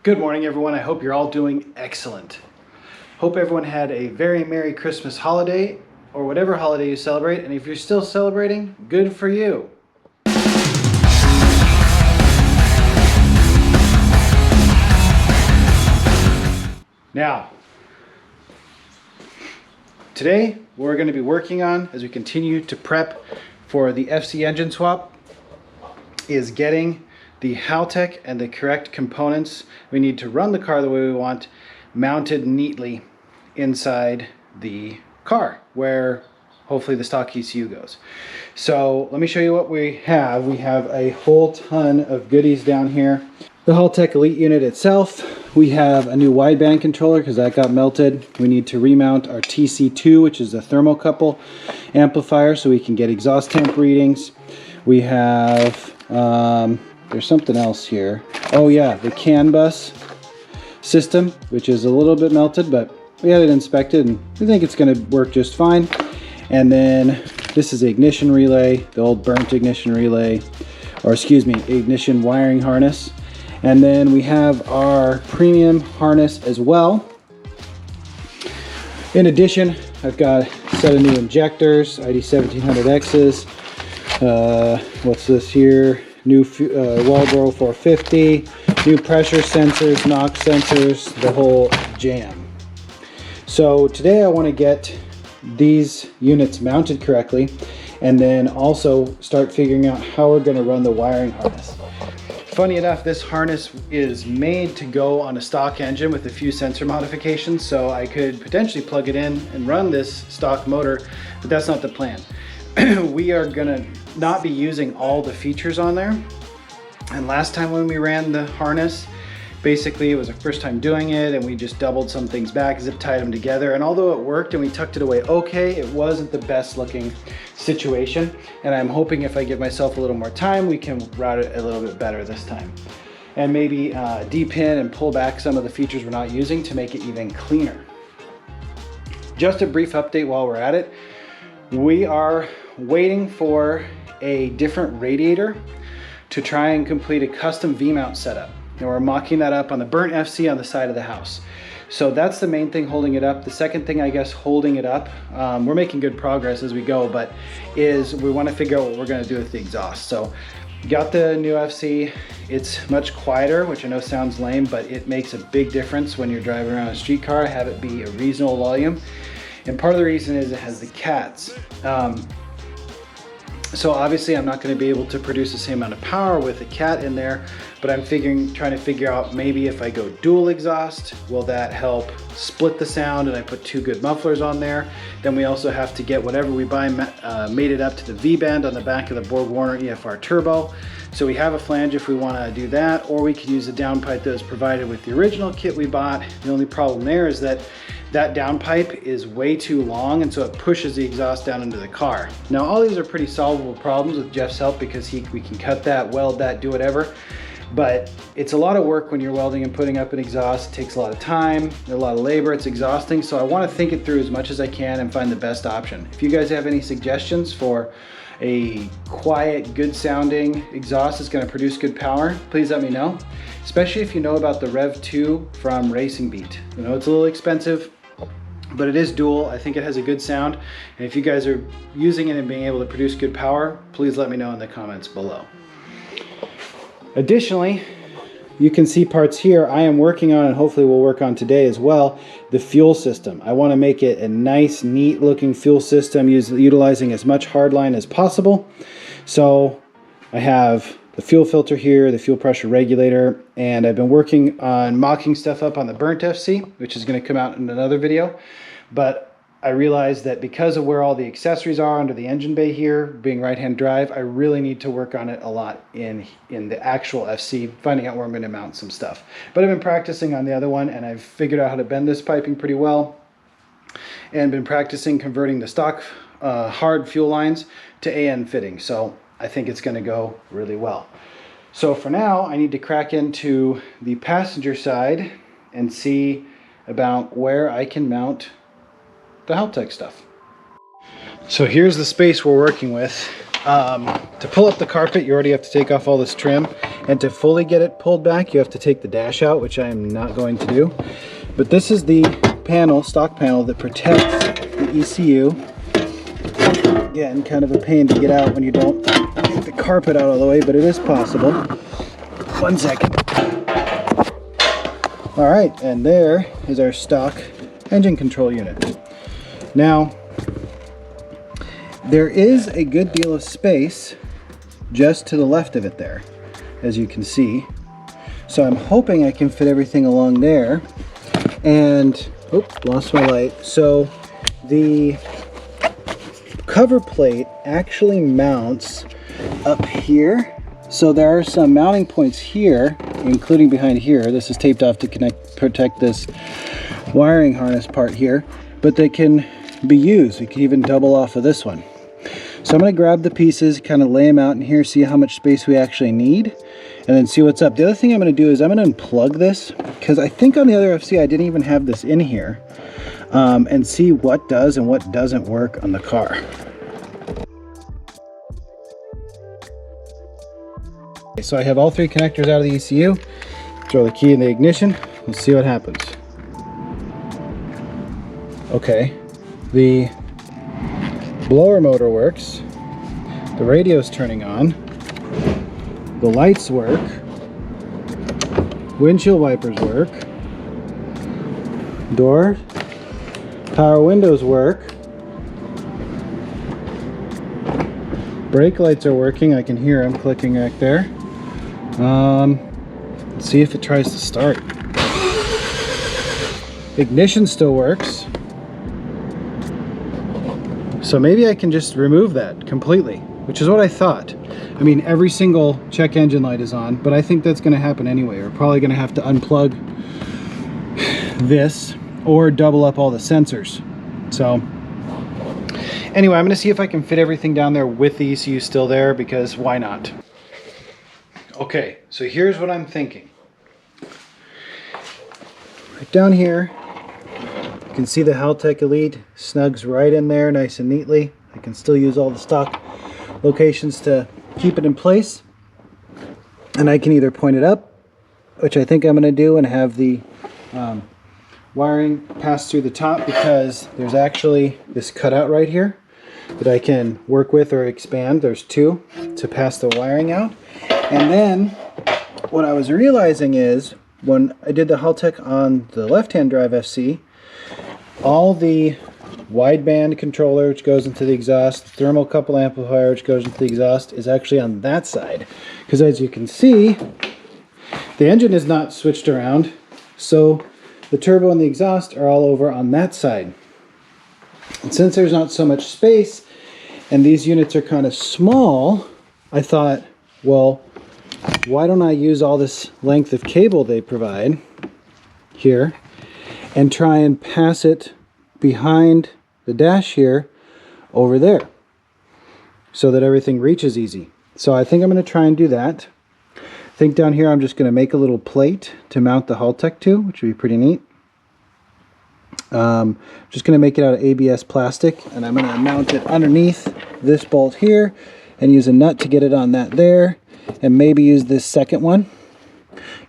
Good morning, everyone. I hope you're all doing excellent. Hope everyone had a very Merry Christmas holiday, or whatever holiday you celebrate, and if you're still celebrating, good for you. Now, today we're going to be working on, as we continue to prep for the FC engine swap, is getting the Haltech and the correct components we need to run the car the way we want mounted neatly inside the car where hopefully the stock ECU goes. So let me show you what we have. We have a whole ton of goodies down here. The Haltech Elite unit itself. We have a new wideband controller because that got melted. We need to remount our TC2, which is a thermocouple amplifier, so we can get exhaust temp readings. We have there's something else here. Oh yeah, the CAN bus system, which is a little bit melted, but we had it inspected and we think it's going to work just fine. And then this is the ignition relay, the old burnt ignition relay, or excuse me, ignition wiring harness. And then we have our premium harness as well. In addition, I've got a set of new injectors, ID1700X's. What's this here? New Walbro 450, new pressure sensors, NOx sensors, the whole jam. So today I want to get these units mounted correctly and then also start figuring out how we're going to run the wiring harness. Funny enough, this harness is made to go on a stock engine with a few sensor modifications, so I could potentially plug it in and run this stock motor, but that's not the plan. We are gonna not be using all the features on there. And last time when we ran the harness, basically it was our first time doing it and we just doubled some things back, zip tied them together. And although it worked and we tucked it away okay, it wasn't the best looking situation. And I'm hoping if I give myself a little more time, we can route it a little bit better this time. And maybe depin and pull back some of the features we're not using to make it even cleaner. Just a brief update while we're at it. We are waiting for a different radiator to try and complete a custom V-mount setup. And we're mocking that up on the burnt FC on the side of the house. So that's the main thing holding it up. The second thing, I guess, holding it up, we're making good progress as we go, but is we want to figure out what we're going to do with the exhaust. So got the new FC. It's much quieter, which I know sounds lame, but it makes a big difference when you're driving around a street car. Have it be a reasonable volume. And part of the reason is it has the cats. So obviously I'm not going to be able to produce the same amount of power with a cat in there, but I'm trying to figure out maybe if I go dual exhaust, will that help split the sound and I put two good mufflers on there. Then we also have to get whatever we buy mated up to the V-band on the back of the Borg Warner EFR turbo. So we have a flange if we want to do that, or we could use a downpipe that was provided with the original kit we bought. The only problem there is that downpipe is way too long, and so it pushes the exhaust down into the car. Now all these are pretty solvable problems with Jeff's help because we can cut that, weld that, do whatever. But it's a lot of work when you're welding and putting up an exhaust. It takes a lot of time, a lot of labor, it's exhausting. So I want to think it through as much as I can and find the best option. If you guys have any suggestions for a quiet, good sounding exhaust that's going to produce good power, please let me know. Especially if you know about the Rev 2 from Racing Beat. You know, it's a little expensive, but it is dual. I think it has a good sound. And if you guys are using it and being able to produce good power, please let me know in the comments below. Additionally, you can see parts here I am working on, and hopefully we'll work on today as well, the fuel system. I want to make it a nice, neat looking fuel system utilizing as much hardline as possible. So I have the fuel filter here, the fuel pressure regulator, and I've been working on mocking stuff up on the burnt FC, which is going to come out in another video. But I realized that because of where all the accessories are under the engine bay here, being right-hand drive, I really need to work on it a lot in the actual FC, finding out where I'm going to mount some stuff. But I've been practicing on the other one, and I've figured out how to bend this piping pretty well, and been practicing converting the stock hard fuel lines to AN fitting. So I think it's going to go really well. So for now, I need to crack into the passenger side and see about where I can mount the Haltech stuff. So here's the space we're working with. To pull up the carpet, you already have to take off all this trim, and to fully get it pulled back, you have to take the dash out, which I am not going to do. But this is the panel, stock panel, that protects the ECU. Again, kind of a pain to get out when you don't take the carpet out of the way, but it is possible. 1 second. All right, and there is our stock engine control unit. Now, there is a good deal of space just to the left of it there, as you can see. So I'm hoping I can fit everything along there. And, oops, lost my light. So the cover plate actually mounts up here. So there are some mounting points here, including behind here. This is taped off to protect this wiring harness part here, but they can be used. We can even double off of this one. So I'm going to grab the pieces, kind of lay them out in here, see how much space we actually need, and then see what's up. The other thing I'm going to do is I'm going to unplug this, because I think on the other FC I didn't even have this in here, and see what does and what doesn't work on the car. Okay, so I have all 3 connectors out of the ECU. Throw the key in the ignition. Let's see what happens. Okay, the blower motor works, the radio's turning on, the lights work, windshield wipers work, door, power windows work, brake lights are working. I can hear them clicking right there. Let's see if it tries to start. Ignition still works. So maybe I can just remove that completely, which is what I thought. I mean, every single check engine light is on, but I think that's going to happen anyway. We're probably going to have to unplug this or double up all the sensors. So anyway, I'm going to see if I can fit everything down there with the ECU still there, because why not? Okay, so here's what I'm thinking. Right down here, you can see the Haltech Elite snugs right in there nice and neatly. I can still use all the stock locations to keep it in place. And I can either point it up, which I think I'm going to do, and have the wiring pass through the top, because there's actually this cutout right here that I can work with or expand. There's 2 to pass the wiring out. And then what I was realizing is, when I did the Haltech on the left-hand drive FC, all the wideband controller, which goes into the exhaust, thermocouple amplifier, which goes into the exhaust, is actually on that side. Because as you can see, the engine is not switched around, so the turbo and the exhaust are all over on that side. And since there's not so much space, and these units are kind of small, I thought, well, why don't I use all this length of cable they provide here and try and pass it behind the dash here over there, so that everything reaches easy. So I think I'm going to try and do that. I think down here I'm just going to make a little plate to mount the Haltech to, which would be pretty neat. Just going to make it out of ABS plastic, and I'm going to mount it underneath this bolt here and use a nut to get it on that there, and maybe use this second one.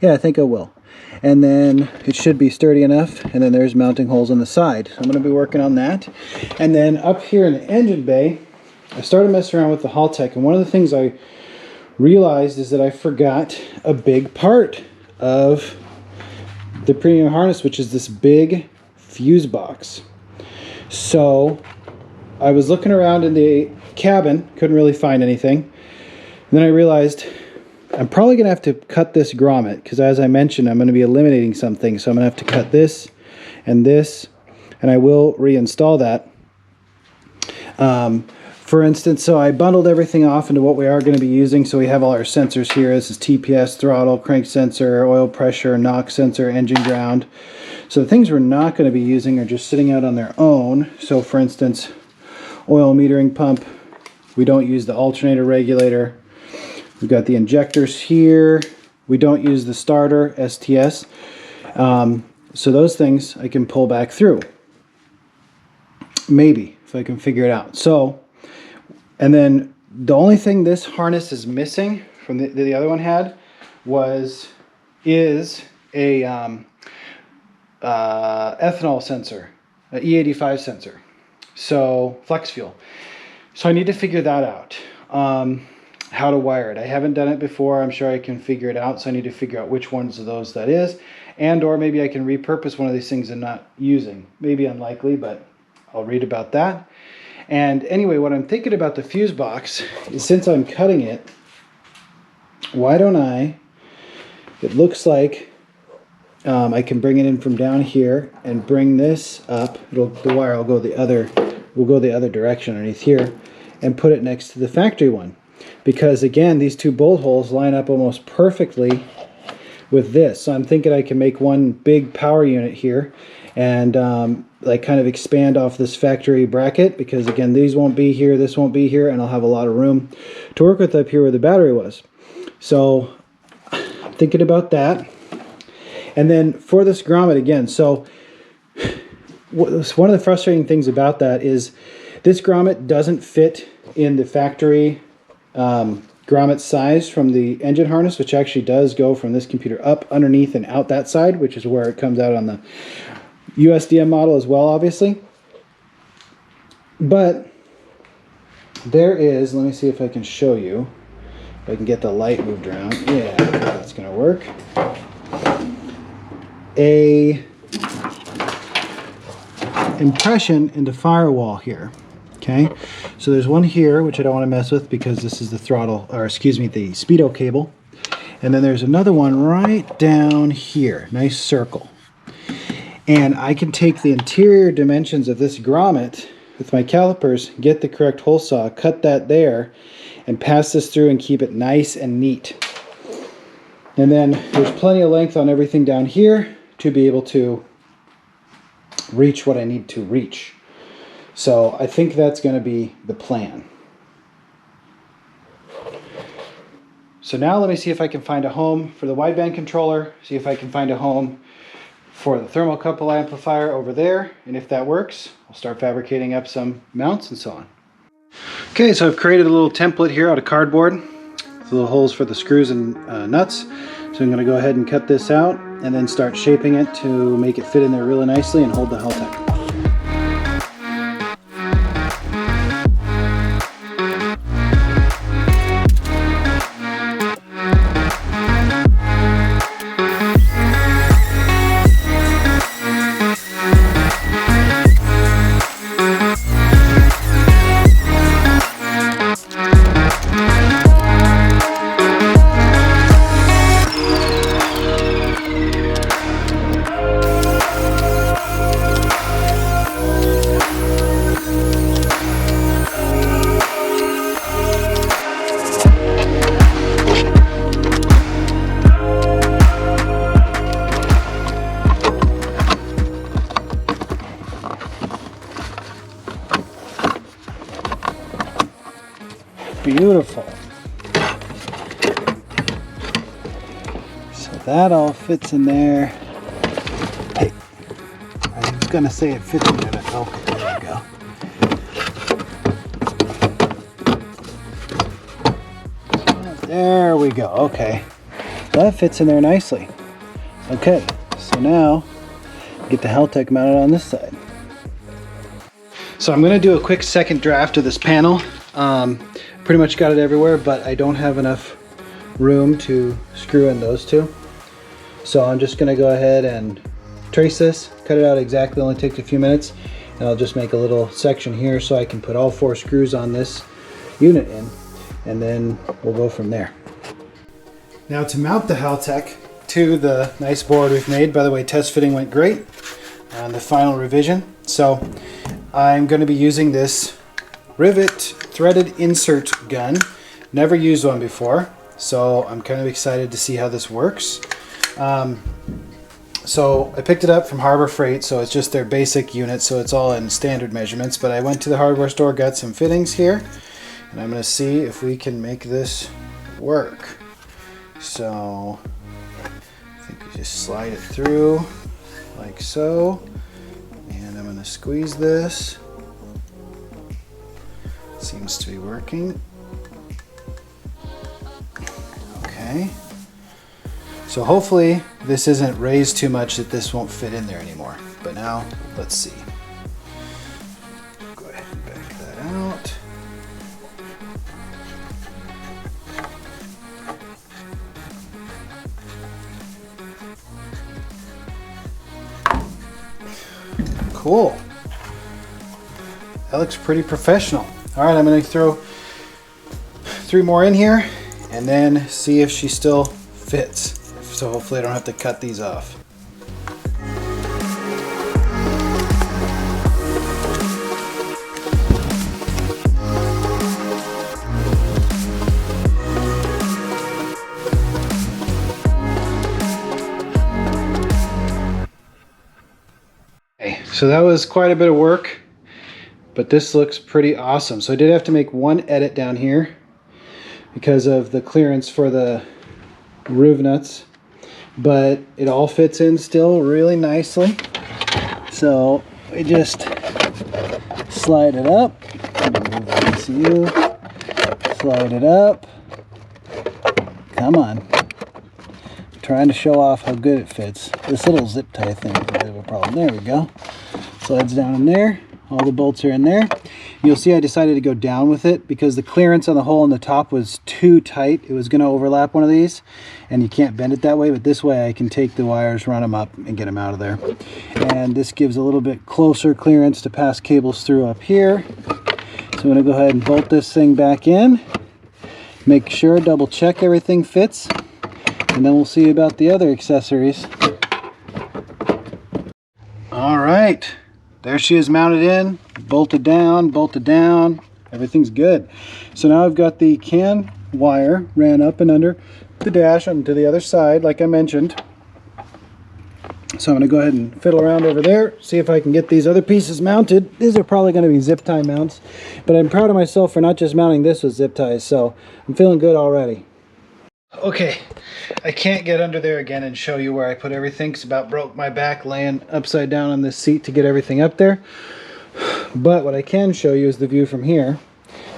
Yeah, I think I will. And then it should be sturdy enough, and then there's mounting holes on the side. So I'm going to be working on that. And then up here in the engine bay, I started messing around with the Haltech, and one of the things I realized is that I forgot a big part of the premium harness, which is this big fuse box. So I was looking around in the cabin, couldn't really find anything. And then I realized I'm probably going to have to cut this grommet, because as I mentioned, I'm going to be eliminating something. So I'm going to have to cut this, and I will reinstall that. For instance, so I bundled everything off into what we are going to be using. So we have all our sensors here. This is TPS, throttle, crank sensor, oil pressure, knock sensor, engine ground. So the things we're not going to be using are just sitting out on their own. So for instance, oil metering pump, we don't use the alternator regulator. We've got the injectors here. We don't use the starter, STS. So those things I can pull back through. Maybe, if I can figure it out. So, and then The only thing this harness is missing from the other one had is a ethanol sensor, an E85 sensor, so flex fuel. So I need to figure that out, how to wire it. I haven't done it before. I'm sure I can figure it out, so I need to figure out which ones of those that is, and or maybe I can repurpose one of these things I'm not using. Maybe unlikely, but I'll read about that. And anyway, what I'm thinking about the fuse box is, since I'm cutting it, why don't it looks like I can bring it in from down here and bring this up. The wire will go the other direction underneath here, and put it next to the factory one. Because again, these two bolt holes line up almost perfectly with this. So I'm thinking I can make one big power unit here, and like kind of expand off this factory bracket, because again, these won't be here, this won't be here, and I'll have a lot of room to work with up here where the battery was. So I'm thinking about that. And then for this grommet again, so one of the frustrating things about that is this grommet doesn't fit in the factory grommet size from the engine harness, which actually does go from this computer up underneath and out that side, which is where it comes out on the USDM model as well, obviously. But there is, let me see if I can show you, if I can get the light moved around. Yeah, that's going to work. A impression into firewall here. Okay, so there's one here which I don't want to mess with because this is the throttle, or excuse me, the speedo cable. And then there's another one right down here, nice circle. And I can take the interior dimensions of this grommet with my calipers, get the correct hole saw, cut that there, and pass this through and keep it nice and neat. And then there's plenty of length on everything down here to be able to reach what I need to reach. So I think that's going to be the plan. So now let me see if I can find a home for the wideband controller, see if I can find a home for the thermocouple amplifier over there, and if that works, I'll start fabricating up some mounts and so on. Okay, so I've created a little template here out of cardboard with little holes for the screws and nuts. So I'm going to go ahead and cut this out and then start shaping it to make it fit in there really nicely and hold the Haltech. Beautiful. So that all fits in there. Hey, I was gonna say it fits in there, but okay, there we go. There we go. Okay, so that fits in there nicely. Okay, so now get the Haltech mounted on this side. So I'm going to do a quick second draft of this panel. Pretty much got it everywhere, but I don't have enough room to screw in those two. So I'm just going to go ahead and trace this, cut it out exactly, only takes a few minutes, and I'll just make a little section here so I can put all 4 screws on this unit in, and then we'll go from there. Now to mount the Haltech to the nice board we've made, by the way, test fitting went great on the final revision. So I'm going to be using this Rivet threaded insert gun. Never used one before, so I'm kind of excited to see how this works. So I picked it up from Harbor Freight, so it's just their basic unit, so it's all in standard measurements, but I went to the hardware store, got some fittings here, and I'm going to see if we can make this work. So I think we just slide it through like so, and I'm going to squeeze this. Seems to be working. Okay. So hopefully this isn't raised too much that this won't fit in there anymore. But now, let's see. Go ahead and back that out. Cool. That looks pretty professional. All right, I'm going to throw 3 more in here and then see if she still fits. So hopefully I don't have to cut these off. Okay, so that was quite a bit of work, but this looks pretty awesome. So I did have to make one edit down here because of the clearance for the groove nuts, but it all fits in still really nicely. So we just slide it up, slide it up, come on. I'm trying to show off how good it fits. This little zip tie thing is a bit of a problem. There we go. Slides down in there. All the bolts are in there. You'll see I decided to go down with it because the clearance on the hole in the top was too tight. It was going to overlap one of these, and you can't bend it that way, but this way I can take the wires, run them up, and get them out of there. And this gives a little bit closer clearance to pass cables through up here. So I'm going to go ahead and bolt this thing back in. Make sure, double check everything fits, and then we'll see about the other accessories. All right. There she is mounted in, bolted down, everything's good. So now I've got the CAN wire ran up and under the dash onto the other side, like I mentioned. So I'm going to go ahead and fiddle around over there, see if I can get these other pieces mounted. These are probably going to be zip tie mounts, but I'm proud of myself for not just mounting this with zip ties, so I'm feeling good already. Okay, I can't get under there again and show you where I put everything. It's about broke my back laying upside down on this seat to get everything up there. But what I can show you is the view from here.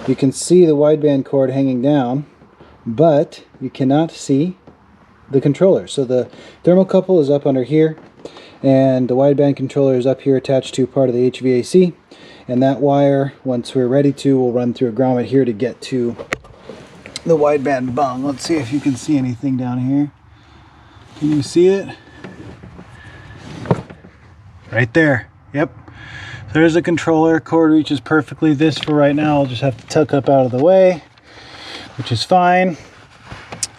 You can see the wideband cord hanging down, but you cannot see the controller. So the thermocouple is up under here, and the wideband controller is up here attached to part of the HVAC. And that wire, once we're ready to, will run through a grommet here to get to the wideband bung. Let's see if you can see anything down here. Can you see it? Right there. Yep. There's a controller. Cord reaches perfectly. This for right now I'll just have to tuck up out of the way, which is fine.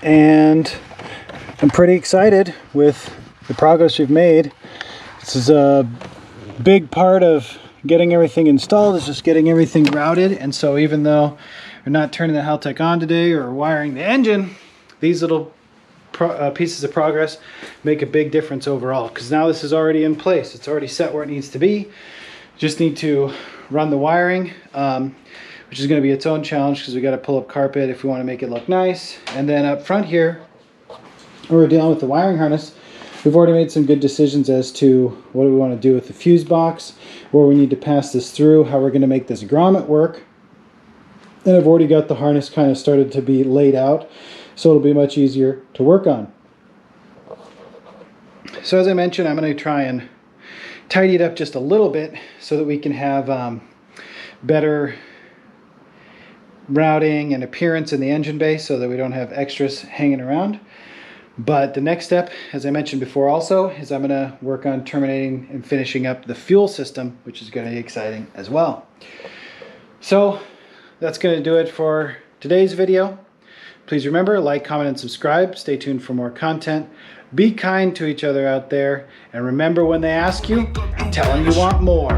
And I'm pretty excited with the progress we've made. This is a big part of getting everything installed, is just getting everything routed. And so even though we're not turning the Haltech on today or wiring the engine, these little pieces of progress make a big difference overall, because now this is already in place. It's already set where it needs to be. Just need to run the wiring, which is going to be its own challenge because we got to pull up carpet if we want to make it look nice. And then up front here, where we're dealing with the wiring harness, we've already made some good decisions as to what do we want to do with the fuse box, where we need to pass this through, how we're going to make this grommet work. And I've already got the harness kind of started to be laid out, so it'll be much easier to work on. So as I mentioned, I'm going to try and tidy it up just a little bit so that we can have better routing and appearance in the engine bay so that we don't have extras hanging around. But the next step, as I mentioned before also, is I'm going to work on terminating and finishing up the fuel system, which is going to be exciting as well. So that's going to do it for today's video. Please remember, like, comment, and subscribe. Stay tuned for more content. Be kind to each other out there. And remember, when they ask you, tell them you want more.